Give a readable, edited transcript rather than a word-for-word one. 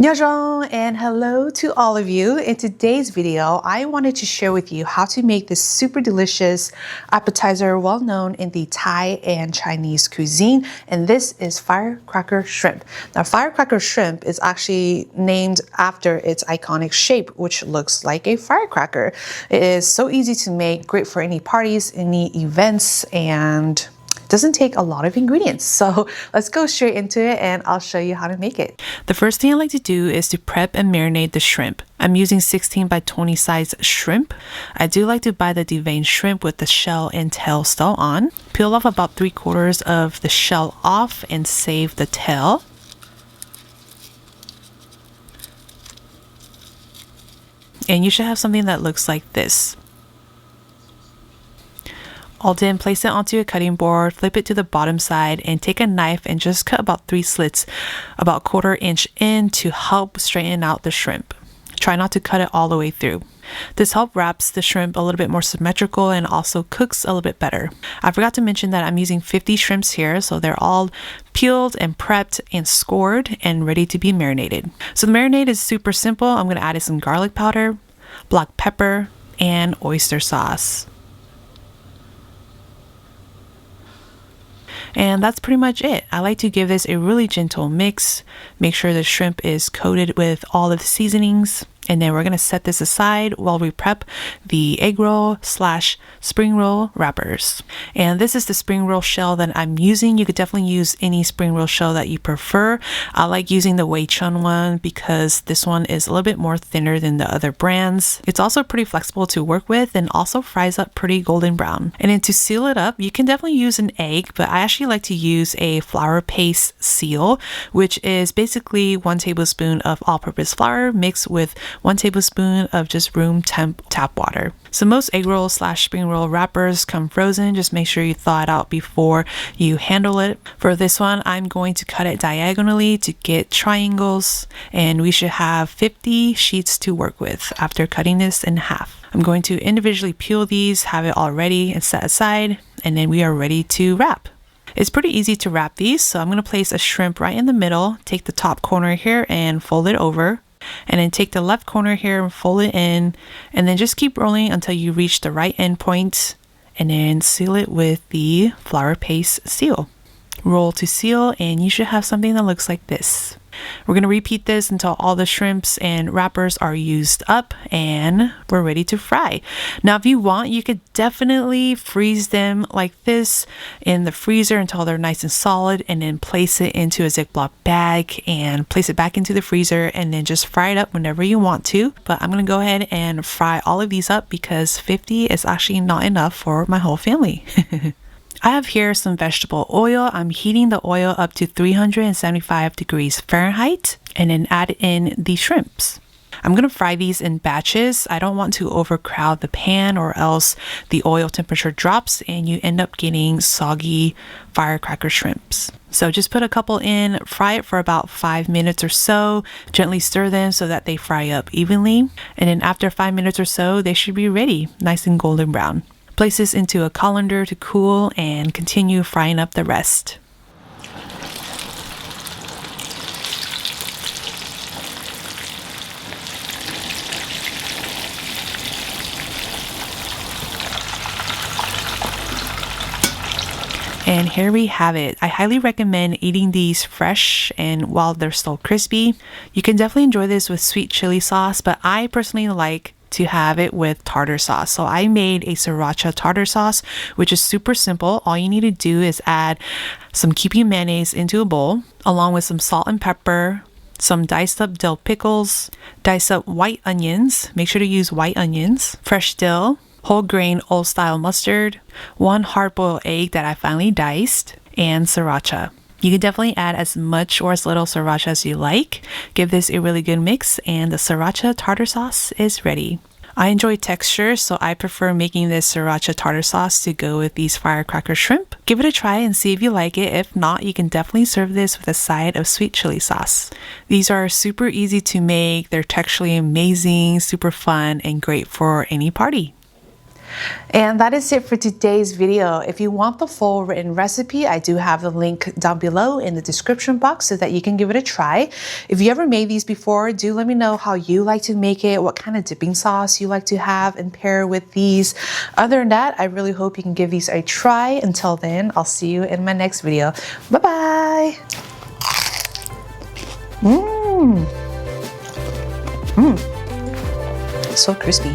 Annyeonghaseyo and hello to all of you. In today's video, I wanted to share with you how to make this super delicious appetizer well known in the Thai and Chinese cuisine, and this is firecracker shrimp. Now, firecracker shrimp is actually named after its iconic shape, which looks like a firecracker. It is so easy to make, great for any parties, any events, and doesn't take a lot of ingredients. So let's go straight into it and I'll show you how to make it. The first thing I like to do is to prep and marinate the shrimp. I'm using 16 by 20 size shrimp. I do like to buy the deveined shrimp with the shell and tail still on. Peel off about 3/4 of the shell off and save the tail. And you should have something that looks like this. I'll then place it onto a cutting board, flip it to the bottom side, and take a knife and just cut about 3 slits about 1/4 inch in to help straighten out the shrimp. Try not to cut it all the way through. This helps wraps the shrimp a little bit more symmetrical and also cooks a little bit better. I forgot to mention that I'm using 50 shrimps here, so they're all peeled and prepped and scored and ready to be marinated. So the marinade is super simple. I'm going to add some garlic powder, black pepper, and oyster sauce. And that's pretty much it. I like to give this a really gentle mix. Make sure the shrimp is coated with all of the seasonings. And then we're going to set this aside while we prep the egg roll / spring roll wrappers. And this is the spring roll shell that I'm using. You could definitely use any spring roll shell that you prefer. I like using the Wei Chun one because this one is a little bit more thinner than the other brands. It's also pretty flexible to work with and also fries up pretty golden brown. And then to seal it up, you can definitely use an egg, but I actually like to use a flour paste seal, which is basically 1 tablespoon of all-purpose flour mixed with 1 tablespoon of just room temp tap water. So most egg roll / spring roll wrappers come frozen. Just make sure you thaw it out before you handle it. For this one, I'm going to cut it diagonally to get triangles, and we should have 50 sheets to work with after cutting this in half. I'm going to individually peel these, have it all ready and set aside, and then we are ready to wrap. It's pretty easy to wrap these, so I'm going to place a shrimp right in the middle, take the top corner here and fold it over. And then take the left corner here and fold it in, and then just keep rolling until you reach the right end point, and then seal it with the flour paste seal. Roll to seal, and you should have something that looks like this. We're going to repeat this until all the shrimps and wrappers are used up and we're ready to fry. Now, if you want, you could definitely freeze them like this in the freezer until they're nice and solid, and then place it into a Ziploc bag and place it back into the freezer and then just fry it up whenever you want to. But I'm going to go ahead and fry all of these up because 50 is actually not enough for my whole family. I have here some vegetable oil. I'm heating the oil up to 375 degrees Fahrenheit and then add in the shrimps. I'm going to fry these in batches. I don't want to overcrowd the pan or else the oil temperature drops and you end up getting soggy firecracker shrimps. So just put a couple in, fry it for about 5 minutes or so, gently stir them so that they fry up evenly. And then after 5 minutes or so, they should be ready, nice and golden brown. Place this into a colander to cool and continue frying up the rest. And here we have it. I highly recommend eating these fresh and while they're still crispy. You can definitely enjoy this with sweet chili sauce, but I personally like to have it with tartar sauce. So I made a Sriracha tartar sauce, which is super simple. All you need to do is add some Kewpie mayonnaise into a bowl, along with some salt and pepper, some diced up dill pickles, diced up white onions, make sure to use white onions, fresh dill, whole grain old style mustard, 1 hard-boiled egg that I finely diced, and Sriracha. You can definitely add as much or as little Sriracha as you like. Give this a really good mix and the Sriracha tartar sauce is ready. I enjoy texture, so I prefer making this Sriracha tartar sauce to go with these firecracker shrimp. Give it a try and see if you like it. If not, you can definitely serve this with a side of sweet chili sauce. These are super easy to make. They're texturally amazing, super fun, and great for any party. And that is it for today's video. If you want the full written recipe, I do have the link down below in the description box so that you can give it a try. If you ever made these before, do let me know how you like to make it, what kind of dipping sauce you like to have and pair with these. Other than that, I really hope you can give these a try. Until then, I'll see you in my next video. Bye-bye. So crispy.